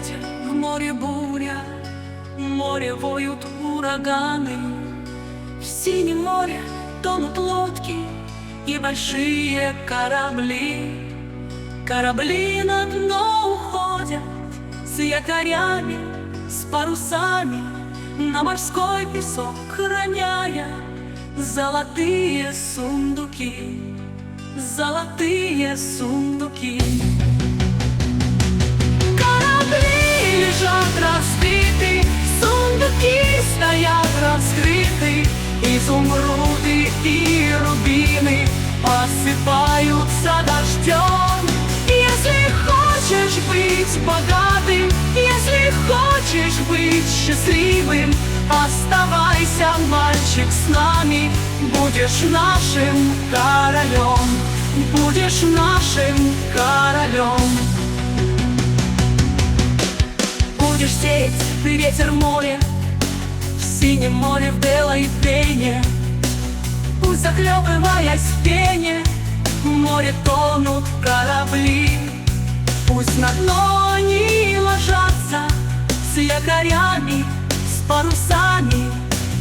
ветер, в море буря, в море воют ураганы. В синем море тонут лодки и большие корабли. Корабли на дно уходят с якорями, с парусами, на морской песок роняя золотые сундуки, золотые сундуки. Корабли лежат разбиты, сундуки стоят раскрыты, изумруды и рубины осыпаются дождем. Если хочешь быть богатым, если хочешь быть счастливым, оставайся, мальчик, с нами. Будешь нашим королем, будешь нашим королем. Будешь сеять ты ветер в море, в синем море, в белой пене. Пусть, захлебываясь в пене, в море тонут корабли. Пусть на дно они ложатся с якорями, с парусами,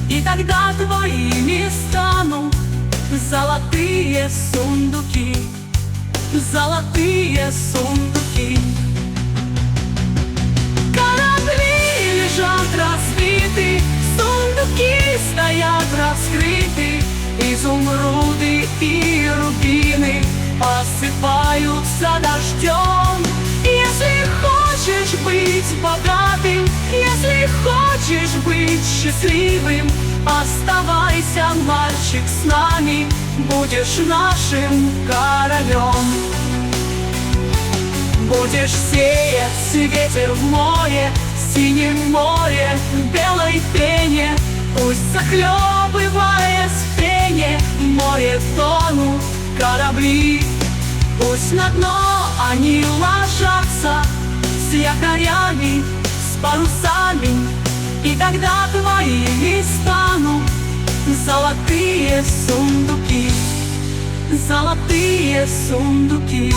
и тогда твоими станут золотые сундуки, золотые сундуки. Корабли лежат разбиты, сундуки стоят раскрыты, изумруды и рубины осыпаются дождем. Если хочешь быть богатым, если хочешь быть счастливым, оставайся, мальчик, с нами. Будешь нашим королем. Будешь сеять ветер в море, в синем море, в белой пене. Пусть, захлебываясь в пене, в море тонут корабли. Пусть на дно они ложатся с якорями, с парусами, и тогда твоими станут золотые сундуки, золотые сундуки.